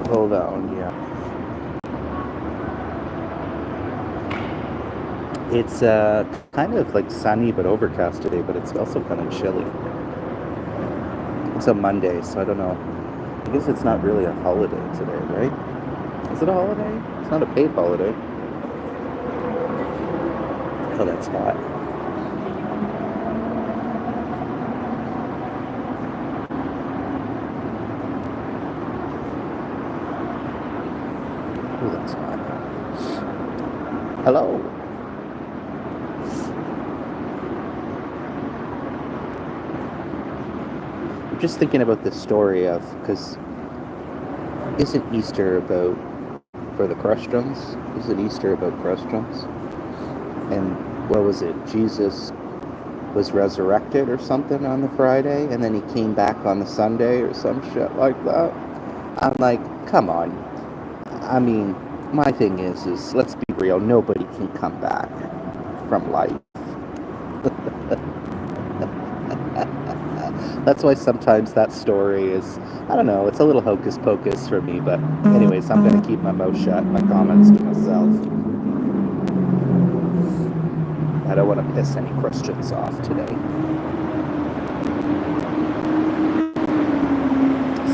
Hold on, yeah. It's kind of like sunny but overcast today, but it's also kind of chilly. It's a Monday, so I don't know. I guess it's not really a holiday today, right? Is it a holiday? It's not a paid holiday. Oh, that's hot. Oh, that's hot. Hello. I'm just thinking about the story of, because isn't Easter about, for the Christians? Isn't Easter about Christians? And what was it? Jesus was resurrected or something on the Friday, and then he came back on the Sunday or some shit like that. I'm like, come on. I mean, my thing is let's be real. Nobody can come back from life. That's why sometimes that story is, I don't know, it's a little hocus pocus for me. But anyways, I'm gonna keep my mouth shut, my comments to myself. I don't want to piss any Christians off today.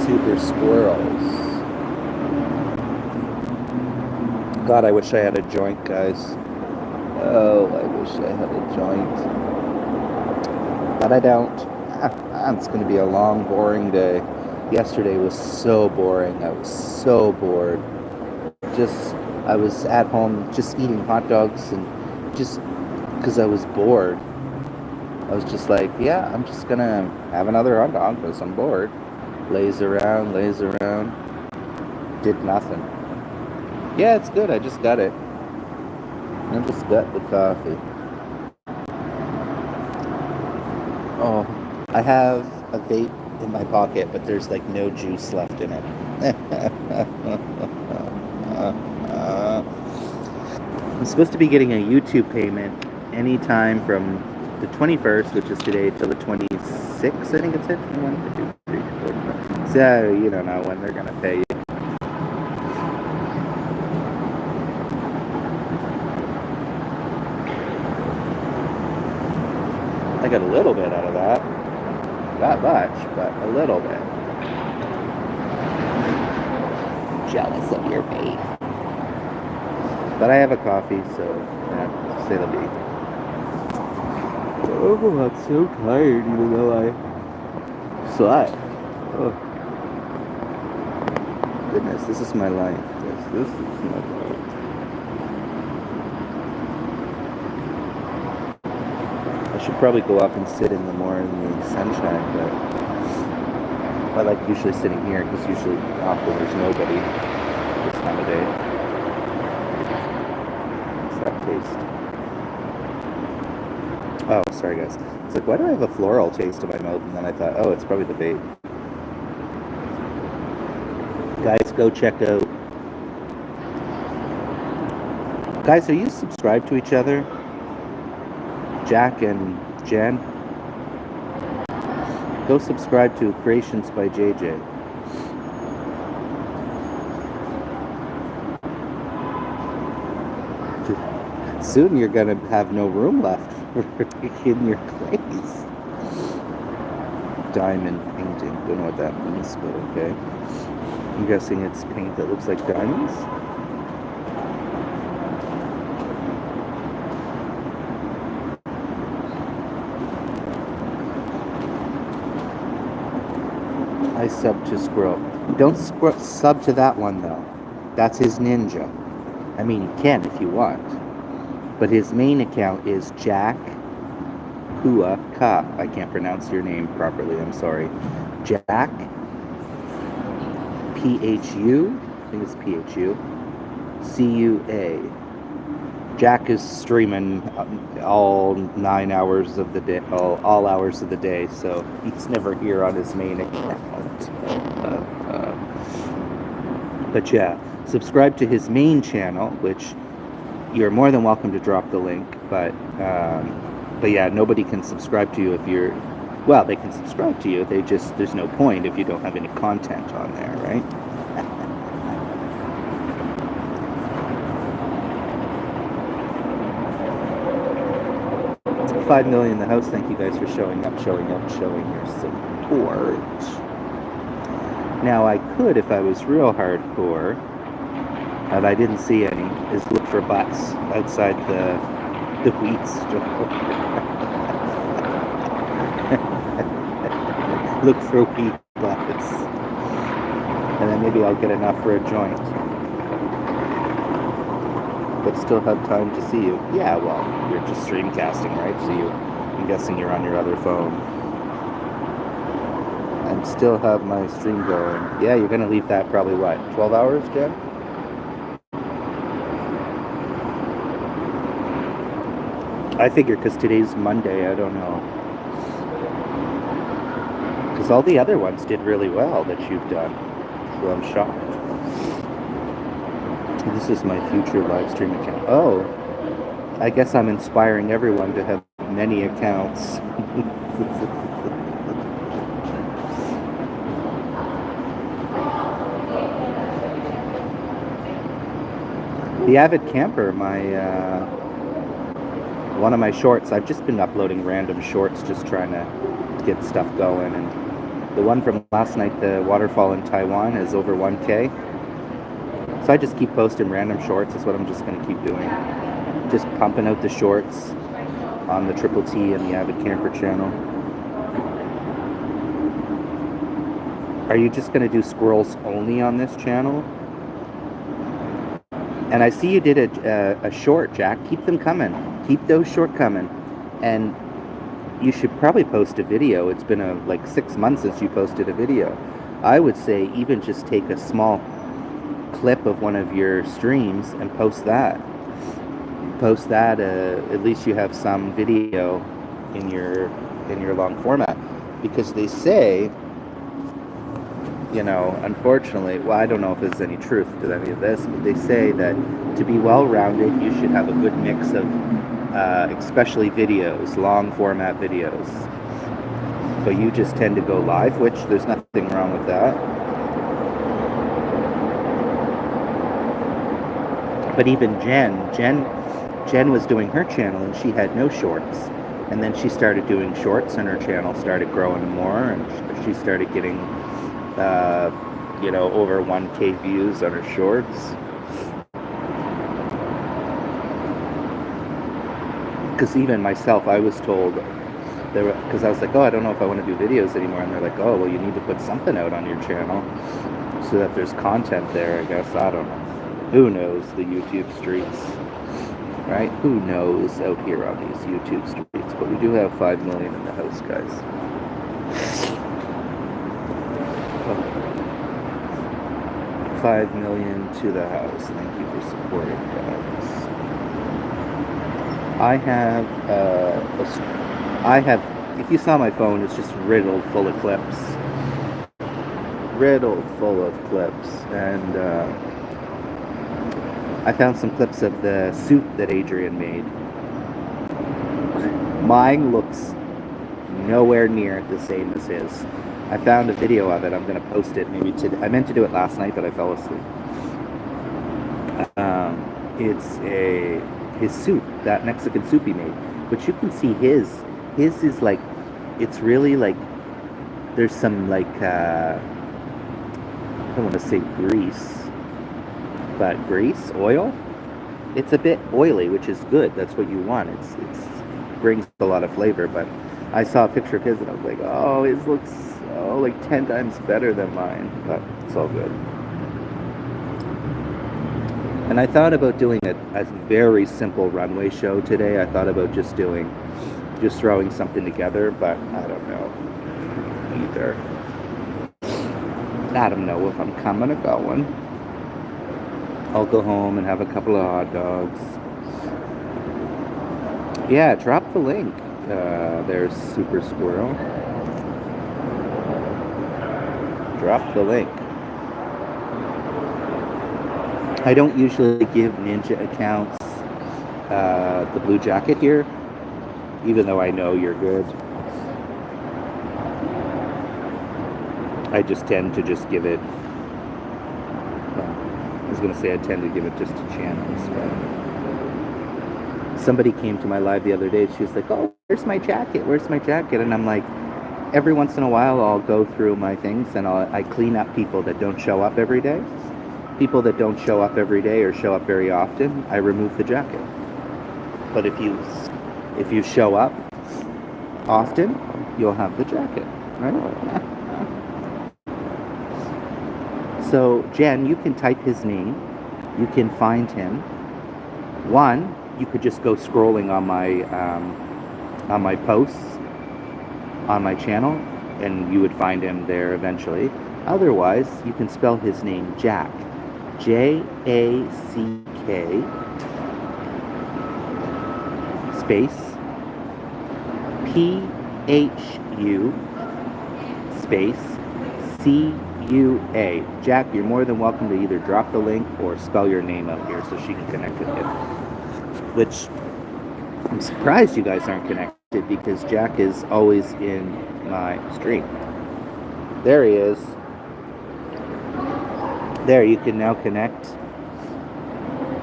Super squirrels. God, I wish I had a joint, guys. Oh, I wish I had a joint. But I don't. It's going to be a long, boring day. Yesterday was so boring. I was so bored. I was at home just eating hot dogs and just because I was bored. I was just like, yeah, I'm just going to have another hot dog because I'm bored. Laze around, did nothing. Yeah, it's good. I just got it. I just got the coffee. Oh, I have a vape in my pocket, but there's like no juice left in it. I'm supposed to be getting a YouTube payment anytime from the 21st, which is today, till the 26th, I think it's it. 1, 2, 3, 4, 5. So you don't know when they're gonna pay you. I got a little bit out of that. Not much, but a little bit. Jealous of your vape. But I have a coffee, so yeah, say the be. Oh, I'm so tired, even though I slept. Oh, goodness, this is my life. This is my life. I should probably go up and sit in the sunshine, but I like usually sitting here because usually often there's nobody this time of day. What's that taste? Oh, sorry guys. It's like, why do I have a floral taste in my mouth? And then I thought, oh, it's probably the vape. Guys, go check out. Guys, are you subscribed to each other? Jack and Jen? Go subscribe to Creations by JJ. Soon you're gonna have no room left in your place. Diamond painting. Don't know what that means, but okay. I'm guessing it's paint that looks like diamonds. I sub to Squirrel. Don't sub to that one though. That's his ninja. I mean, you can if you want. But his main account is Jack Hua Ka. I can't pronounce your name properly. I'm sorry. Jack PHU. I think it's PHU. CUA. Jack is streaming all 9 hours of the day, all hours of the day, so he's never here on his main account. But yeah, subscribe to his main channel, which you're more than welcome to drop the link. But yeah, nobody can subscribe to you if you're. Well, they can subscribe to you. There's no point if you don't have any content on there, right? 5 million in the house. Thank you guys for showing up, showing your support. Now I could, if I was real hardcore, and I didn't see any, is look for butts outside the wheat store. Look for wheat butts. And then maybe I'll get enough for a joint. But still have time to see you. Yeah, well, you're just streamcasting, right? So I'm guessing you're on your other phone. And still have my stream going. Yeah, you're gonna leave that probably what, 12 hours, Jen? I figure because today's Monday, I don't know. Because all the other ones did really well that you've done. So I'm shocked. This is my future live stream account. Oh, I guess I'm inspiring everyone to have many accounts. The Avid Camper, one of my shorts, I've just been uploading random shorts, just trying to get stuff going. And the one from last night, the waterfall in Taiwan, is over 1K. So I just keep posting random shorts, is what I'm just going to keep doing. Just pumping out the shorts on the Triple T and the Avid Camper channel. Are you just going to do squirrels only on this channel? And I see you did a short, Jack. Keep them coming. Keep those short coming. And you should probably post a video. It's been like 6 months since you posted a video. I would say even just take a small clip of one of your streams and post that. Post that. At least you have some video in your long format. Because they say, you know, unfortunately, well, I don't know if there's any truth to any of this, but they say that to be well-rounded, you should have a good mix of, especially videos, long format videos. But you just tend to go live, which there's nothing wrong with that. But even Jen was doing her channel and she had no shorts. And then she started doing shorts and her channel started growing more and she started getting you know, over 1K views on her shorts. Because even myself, I was told, because I was like, oh, I don't know if I want to do videos anymore. And they're like, oh, well, you need to put something out on your channel so that there's content there, I guess. I don't know. Who knows the YouTube streets, right? Who knows out here on these YouTube streets? But we do have 5 million in the house, guys. 5 million to the house. Thank you for supporting, guys. I have, if you saw my phone, it's just riddled full of clips. Riddled full of clips. And I found some clips of the soup that Adrian made. Mine looks nowhere near the same as his. I found a video of it. I'm going to post it maybe today. I meant to do it last night, but I fell asleep. It's his soup, that Mexican soup he made. But you can see his is like, it's really like, there's some like, I don't want to say grease, but oil. It's a bit oily, which is good. That's what you want. It's brings a lot of flavor, but I saw a picture of his and I was like, oh, his looks like 10 times better than mine, but it's all good. And I thought about doing a very simple runway show today. I thought about just throwing something together, but I don't know either. I don't know if I'm coming or going. I'll go home and have a couple of hot dogs. Yeah, drop the link. There's Super Squirrel. Drop the link. I don't usually give Ninja accounts the blue jacket here, even though I know you're good. I just tend to just give it, I was going to say I tend to give it just to channels, but Somebody came to my live the other day. She was like, "Oh, where's my jacket? Where's my jacket?" And I'm like, every once in a while, I'll go through my things and I clean up people that don't show up every day. People that don't show up every day or show up very often, I remove the jacket. But if you show up often, you'll have the jacket, right? So, Jen, you can type his name. You can find him. One, you could just go scrolling on my posts on my channel, and you would find him there eventually. Otherwise, you can spell his name Jack, Jack, space Phu space Cua. Jack, you're more than welcome to either drop the link or spell your name out here so she can connect with you. Which I'm surprised you guys aren't connected, because Jack is always in my stream. There he is. There, you can now connect.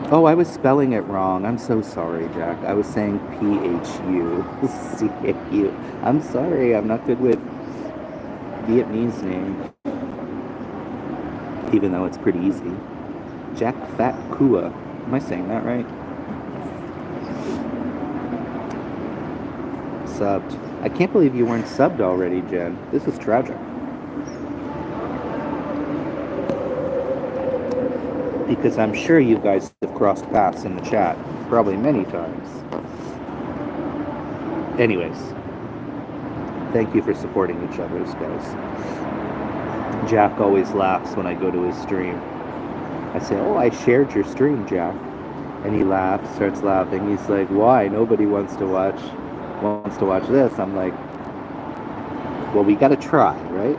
Oh, I was spelling it wrong. I'm so sorry, Jack. I was saying Phu. I'm sorry, I'm not good with Vietnamese name. Even though it's pretty easy. Jack Fat Kua. Am I saying that right? Subbed. I can't believe you weren't subbed already, Jen. This is tragic. Because I'm sure you guys have crossed paths in the chat, probably many times. Anyways, thank you for supporting each other, guys. Jack always laughs when I go to his stream. I say, "Oh, I shared your stream, Jack." And he laughs, starts laughing. He's like, "Why? Nobody wants to watch this." I'm like, "Well, we gotta try, right?"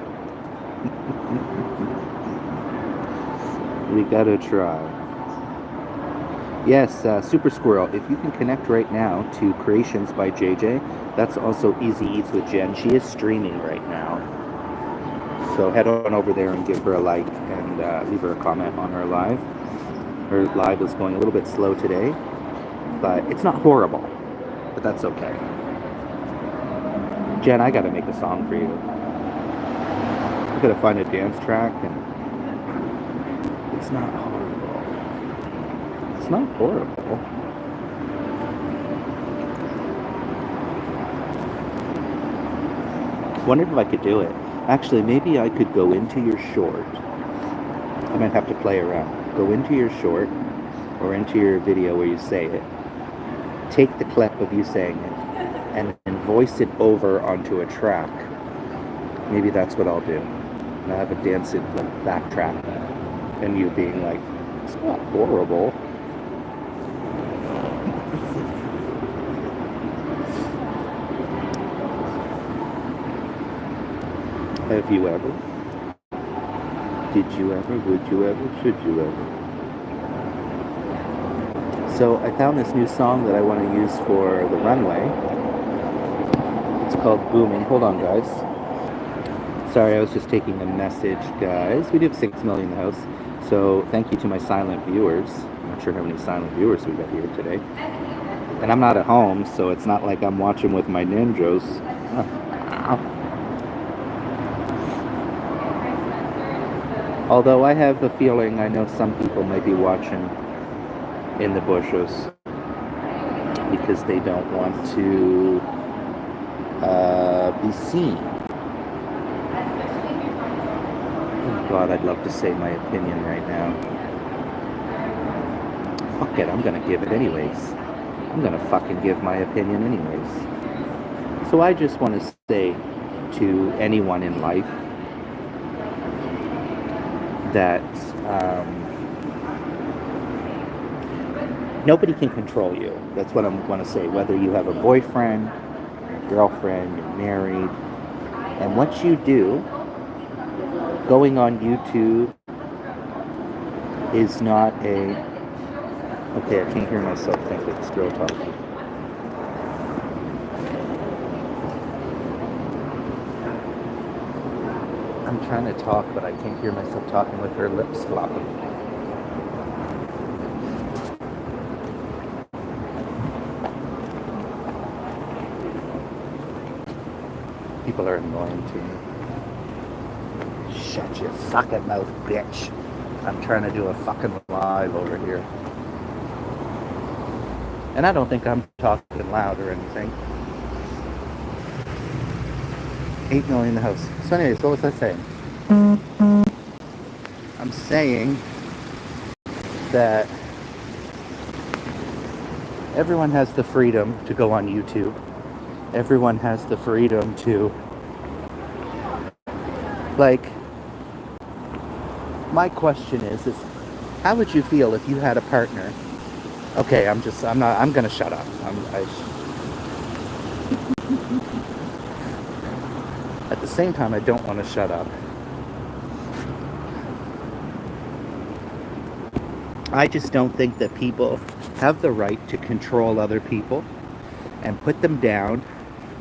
We gotta try. Yes, Super Squirrel, if you can connect right now to Creations by JJ, that's also Easy Eats with Jen. She is streaming right now. So head on over there and give her a like and leave her a comment on her live. Her live is going a little bit slow today, but it's not horrible. But that's okay. Jen, I gotta make a song for you. I gotta find a dance track, and it's not horrible. It's not horrible. Wondered if I could do it. Actually, maybe I could go into your short. I might have to play around. Go into your short or into your video where you say it. Take the clip of you saying it and voice it over onto a track. Maybe that's what I'll do. And I'll have a dance it like backtrack. And you being like, "It's not horrible." Have you ever? Did you ever? Would you ever? Should you ever? So I found this new song that I want to use for the runway. It's called Booming. Hold on, guys. Sorry, I was just taking a message, guys. We do have 6 million in the house. So thank you to my silent viewers. I'm not sure how many silent viewers we got here today. And I'm not at home, so it's not like I'm watching with my ninjas. Although I have a feeling I know some people might be watching in the bushes because they don't want to be seen. Oh God, I'd love to say my opinion right now. Fuck it, I'm gonna give it anyways. I'm gonna fucking give my opinion anyways. So I just want to say to anyone in life that nobody can control you. That's what I want to say. Whether you have a boyfriend, girlfriend, you're married, and what you do, going on YouTube is not a... Okay, I can't hear myself think of this girl talking. I'm trying to talk, but I can't hear myself talking with her lips flopping. people are annoying to me. Shut your fucking mouth, bitch. I'm trying to do a fucking live over here. And I don't think I'm talking loud or anything. 8 million in the house. So anyways, what was I saying? I'm saying that everyone has the freedom to go on YouTube. Everyone has the freedom to, like, my question is how would you feel if you had a partner? Okay, I'm gonna shut up. At the same time, I don't want to shut up. I just don't think that people have the right to control other people and put them down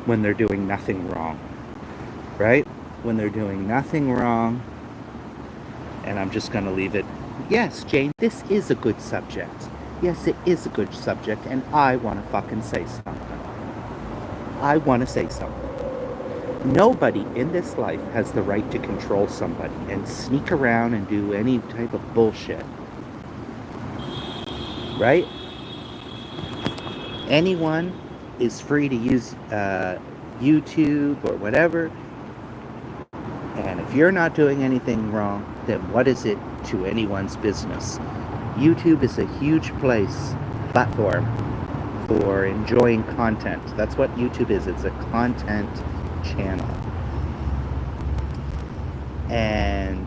when they're doing nothing wrong, right? When they're doing nothing wrong, and I'm just gonna leave it. Yes, Jane, this is a good subject. Yes, it is a good subject, and I want to fucking say something. I want to say something. Nobody in this life has the right to control somebody and sneak around and do any type of bullshit. Right? Anyone is free to use YouTube or whatever. And if you're not doing anything wrong, then what is it to anyone's business? YouTube is a huge platform for enjoying content. That's what YouTube is. It's a content channel. And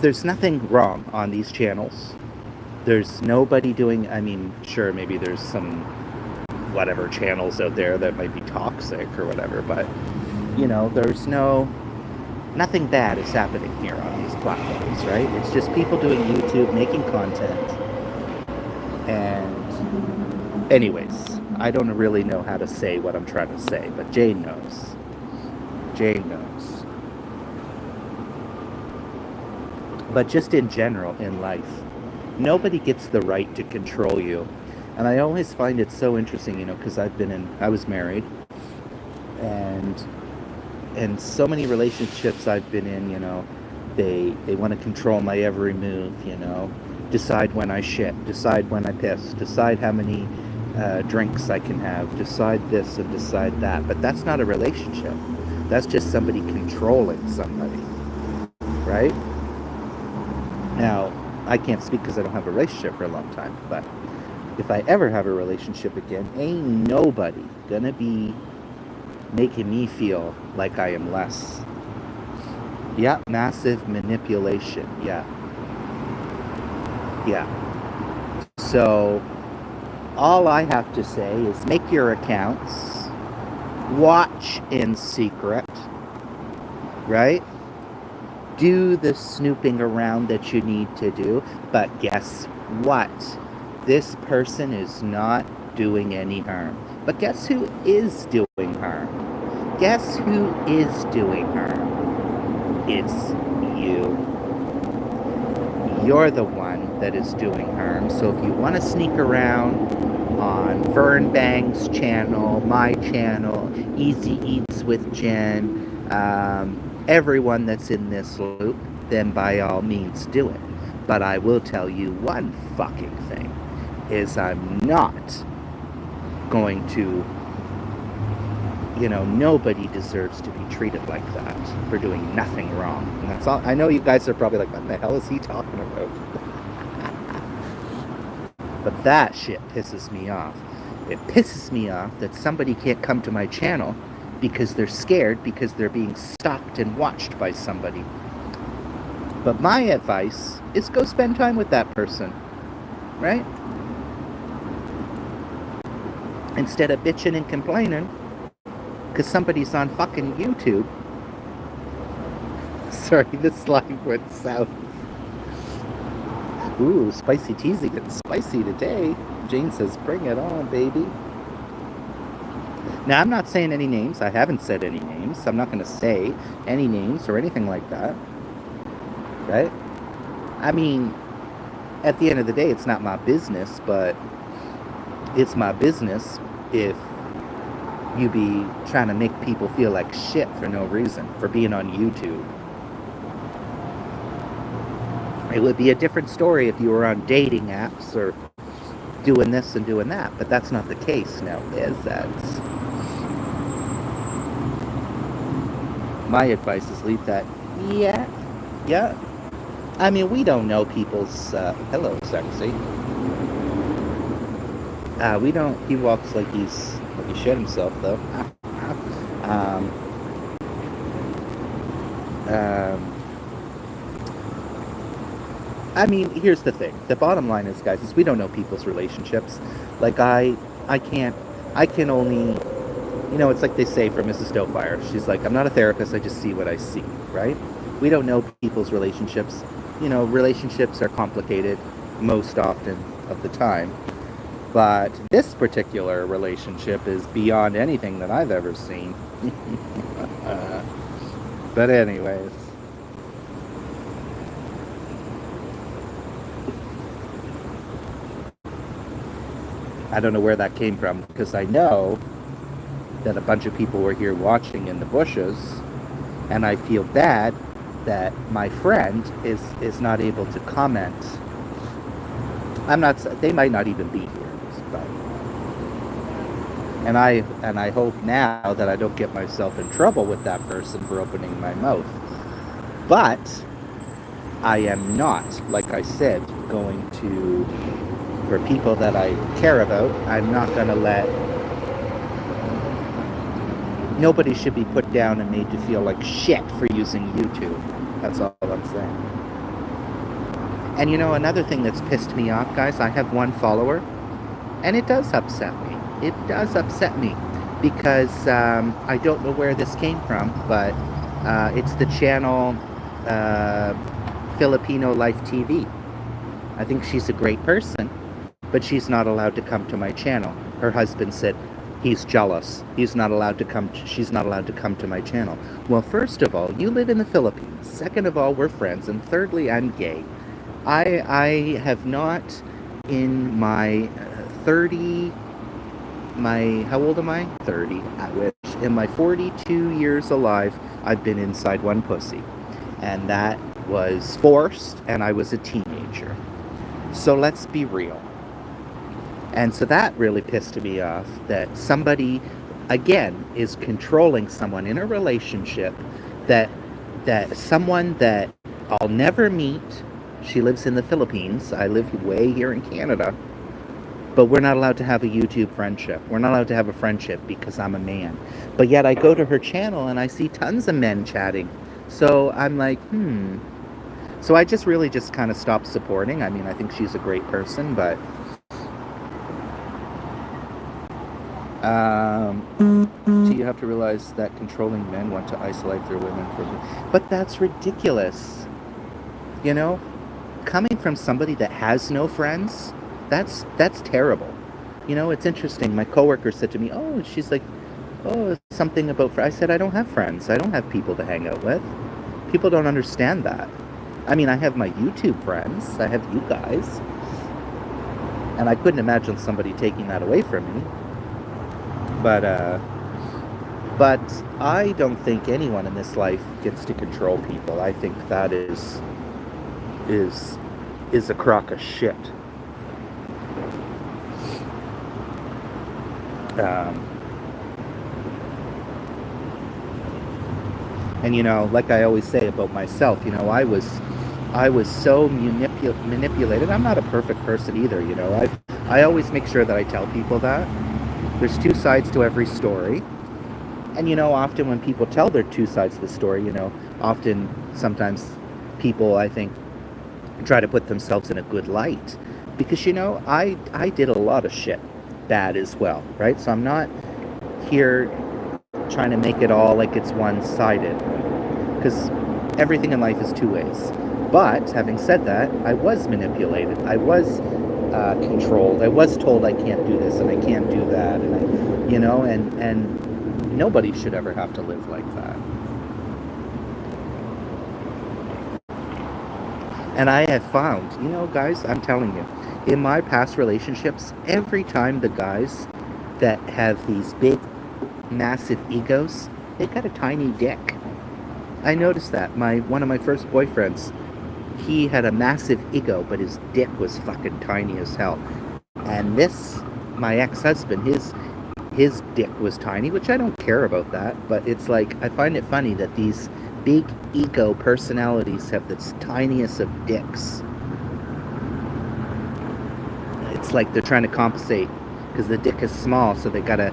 there's nothing wrong on these channels. There's nobody doing, I mean, sure, maybe there's some whatever channels out there that might be toxic or whatever, but, you know, there's nothing bad is happening here on these platforms, right? It's just people doing YouTube, making content. And anyways, I don't really know how to say what I'm trying to say, but Jane knows. Jane knows. But just in general, in life, nobody gets the right to control you. And I always find it so interesting, you know, because I was married, and so many relationships I've been in, you know, they want to control my every move, you know, decide when I shit, decide when I piss, decide how many drinks I can have, decide this and decide that. But that's not a relationship. That's just somebody controlling somebody, right? Now, I can't speak because I don't have a relationship for a long time, but if I ever have a relationship again, ain't nobody gonna be making me feel like I am less. Yeah, massive manipulation. Yeah. So, all I have to say is make your accounts, watch in secret, right? Do the snooping around that you need to do, but guess what? This person is not doing any harm. But guess who is doing harm? Guess who is doing harm? It's you. You're the one that is doing harm. So if you want to sneak around on Vern Bang's channel, my channel, Easy Eats with Jen, everyone that's in this loop, then by all means do it. But I will tell you one fucking thing, is I'm not going to, you know, nobody deserves to be treated like that for doing nothing wrong. And that's all. I know you guys are probably like, what the hell is he talking about? But that shit pisses me off. It pisses me off that somebody can't come to my channel because they're scared, because they're being stalked and watched by somebody. But my advice is go spend time with that person, right? Instead of bitching and complaining because somebody's on fucking YouTube. Sorry, this live went south. Ooh, spicy teasing getting spicy today. Jane says, bring it on, baby. Now, I'm not saying any names. I haven't said any names. I'm not going to say any names or anything like that. Right? I mean, at the end of the day, it's not my business, but it's my business if you be trying to make people feel like shit for no reason for being on YouTube. It would be a different story if you were on dating apps or doing this and doing that, but that's not the case now, is that? My advice is leave that. Yeah, yeah. I mean, we don't know people's. Hello, sexy. We don't. He walks like he shit himself, though. um, um, I mean, here's the thing. The bottom line is, guys, is we don't know people's relationships. Like I can't. I can only. You know, it's like they say for Mrs. Doubtfire. She's like, I'm not a therapist. I just see what I see, right? We don't know people's relationships. You know, relationships are complicated most often of the time. But this particular relationship is beyond anything that I've ever seen. But anyways. I don't know where that came from, because I know that a bunch of people were here watching in the bushes, and I feel bad that my friend is not able to comment. I'm not. They might not even be here, but and I hope now that I don't get myself in trouble with that person for opening my mouth. But I am not, like I said, going to, for people that I care about, I'm not going to let. Nobody should be put down and made to feel like shit for using YouTube. That's all I'm saying. And you know, another thing that's pissed me off, guys, I have one follower, and it does upset me. It does upset me because I don't know where this came from, but it's the channel Filipino Life TV. I think she's a great person, but she's not allowed to come to my channel. Her husband said, he's jealous. He's not allowed to come. She's not allowed to come to my channel. Well, first of all, you live in the Philippines. Second of all, we're friends. And thirdly, I'm gay. I have not in my 30. How old am I? 30. I wish. In my 42 years alive, I've been inside one pussy, and that was forced. And I was a teenager. So let's be real. And so that really pissed me off, that somebody, again, is controlling someone in a relationship that someone that I'll never meet. She lives in the Philippines. I live way here in Canada. But we're not allowed to have a YouTube friendship. We're not allowed to have a friendship because I'm a man. But yet I go to her channel and I see tons of men chatting. So I'm like, So I just really just kind of stopped supporting. I mean, I think she's a great person, but so you have to realize that controlling men want to isolate their women from. But that's ridiculous. You know, coming from somebody that has no friends, that's terrible. You know, it's interesting. My coworker said to me, "Oh, she's like, oh, something about." I said, "I don't have friends. I don't have people to hang out with." People don't understand that. I mean, I have my YouTube friends. I have you guys, and I couldn't imagine somebody taking that away from me. But I don't think anyone in this life gets to control people. I think that is a crock of shit. And you know, like I always say about myself, you know, I was so manipulated. I'm not a perfect person either, you know. I always make sure that I tell people that there's two sides to every story. And you know, often when people tell their two sides of the story, you know, sometimes people, I think, try to put themselves in a good light. Because, you know, I did a lot of shit bad as well, right? So I'm not here trying to make it all like it's one-sided. Because everything in life is two ways. But, having said that, I was manipulated. I was controlled. I was told I can't do this and I can't do that, and you know, and nobody should ever have to live like that. And I have found, you know, guys, I'm telling you, in my past relationships, every time the guys that have these big massive egos, they got a tiny dick. I noticed that. One of my first boyfriends, he had a massive ego, but his dick was fucking tiny as hell. And my ex-husband, his dick was tiny, which I don't care about that, but it's like I find it funny that these big ego personalities have the tiniest of dicks. It's like they're trying to compensate because the dick is small, so they gotta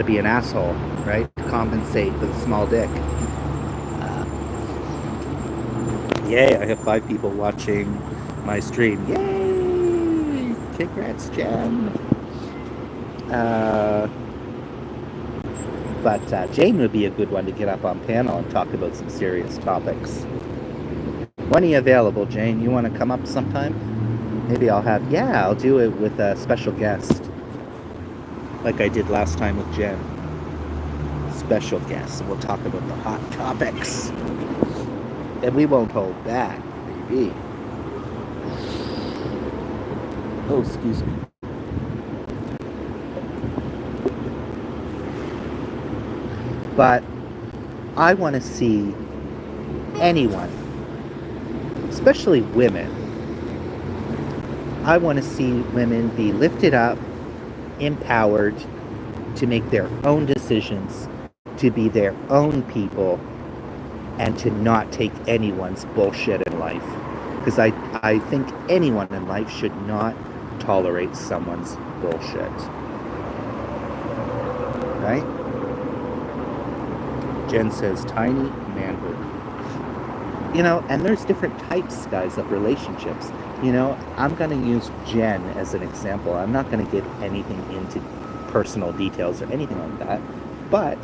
be an asshole, right? To compensate for the small dick. Yay! I have 5 people watching my stream. Yay! Congrats, Jen. But Jane would be a good one to get up on panel and talk about some serious topics. When are you available, Jane? You want to come up sometime? Maybe I'll do it with a special guest. Like I did last time with Jen. Special guest. And we'll talk about the hot topics. And we won't hold back, baby. Oh, excuse me. But I want to see anyone, especially women, I want to see women be lifted up, empowered to make their own decisions, to be their own people, and to not take anyone's bullshit in life. Because I think anyone in life should not tolerate someone's bullshit. Right? Jen says, tiny manhood. And there's different types, guys, of relationships. I'm going to use Jen as an example. I'm not going to get anything into personal details or anything like that. But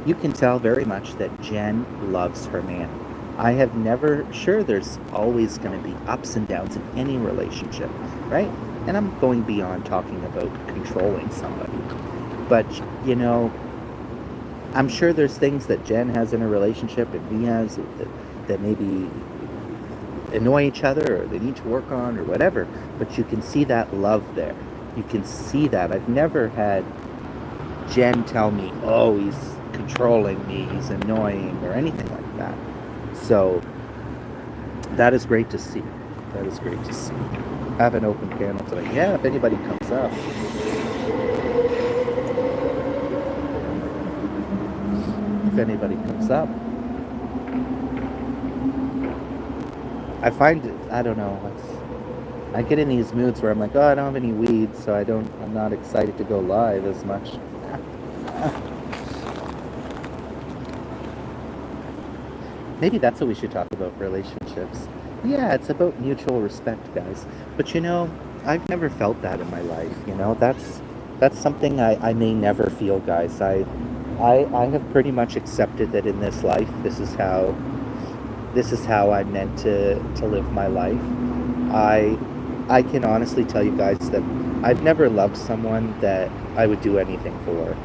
you can tell very much that Jen loves her man. I have never, sure, there's always going to be ups and downs in any relationship, right? And I'm going beyond talking about controlling somebody. But, I'm sure there's things that Jen has in a relationship and he has that maybe annoy each other or they need to work on or whatever. But you can see that love there. You can see that. I've never had Jen tell me, oh, he's controlling me, he's annoying or anything like that. So that is great to see. That is great to see. Have an open panel tonight. Yeah, if anybody comes up. If anybody comes up. I find it, I don't know, I get in these moods where I'm like, oh, I don't have any weed, so I'm not excited to go live as much. Maybe that's what we should talk about, relationships. Yeah, it's about mutual respect, guys. But I've never felt that in my life, That's something I may never feel, guys. I have pretty much accepted that in this life, this is how I'm meant to live my life. I can honestly tell you guys that I've never loved someone that I would do anything for.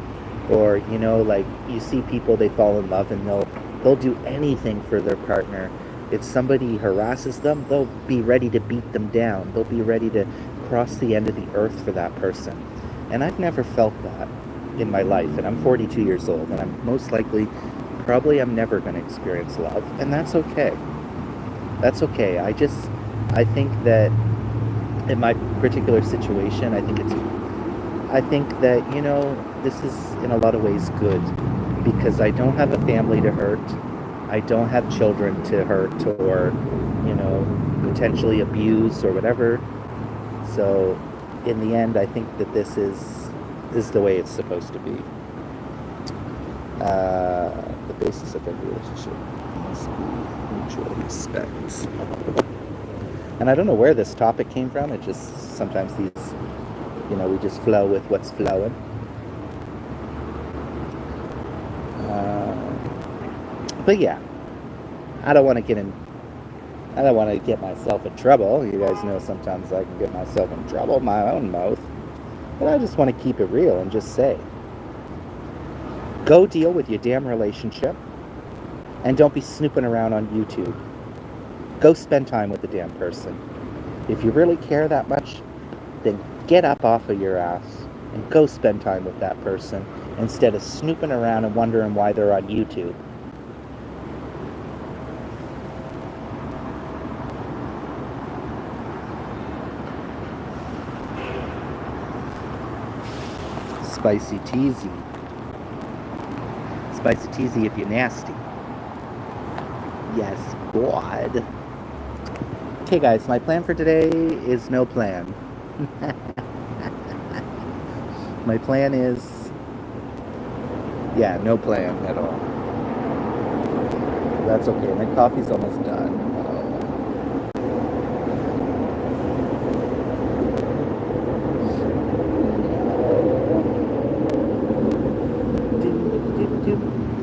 Or, like you see people, they fall in love and they'll do anything for their partner. If somebody harasses them, they'll be ready to beat them down. They'll be ready to cross the end of the earth for that person. And I've never felt that in my life. And I'm 42 years old, and I'm never going to experience love. And that's okay. That's okay. I think that in my particular situation, I think that, this is in a lot of ways good, because I don't have a family to hurt. I don't have children to hurt or, potentially abuse or whatever. So in the end, I think that this is the way it's supposed to be. The basis of every relationship must be mutual respect. And I don't know where this topic came from. It just, sometimes these, we just flow with what's flowing. But yeah, I don't want to get myself in trouble. You guys know sometimes I can get myself in trouble, my own mouth. But I just want to keep it real and just say, go deal with your damn relationship and don't be snooping around on YouTube. Go spend time with the damn person. If you really care that much, then get up off of your ass and go spend time with that person instead of snooping around and wondering why they're on YouTube. Spicy teasy. Spicy teasy if you're nasty. Yes, God. Okay, guys, my plan for today is no plan. My plan is, yeah, no plan at all. That's okay. My coffee's almost done.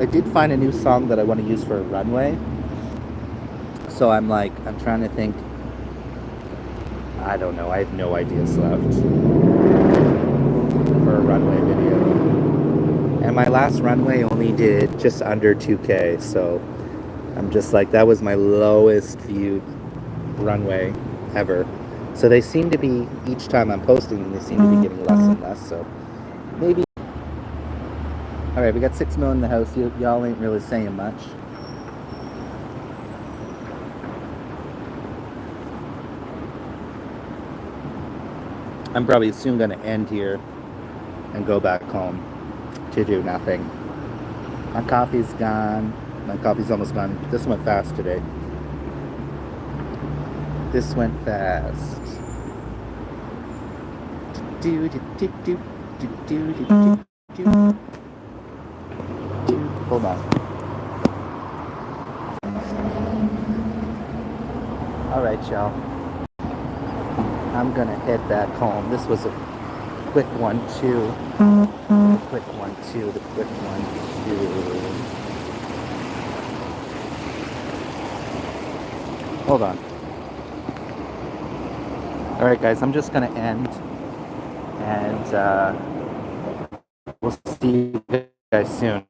I did find a new song that I want to use for a runway. So I'm trying to think. I don't know. I have no ideas left for a runway video. And my last runway only did just under 2K. So I'm just like, that was my lowest viewed runway ever. So they seem to be, each time I'm posting them, they seem to be getting less and less. So maybe. Alright, we got 6 mil in the house. Y'all ain't really saying much. I'm probably soon going to end here and go back home to do nothing. My coffee's gone. My coffee's almost gone. This went fast today. This went fast. Hold on. Alright, y'all. I'm gonna head back home. This was a quick one, too. The quick one, too. The quick one, too. Hold on. Alright, guys, I'm just gonna end. And we'll see you guys soon.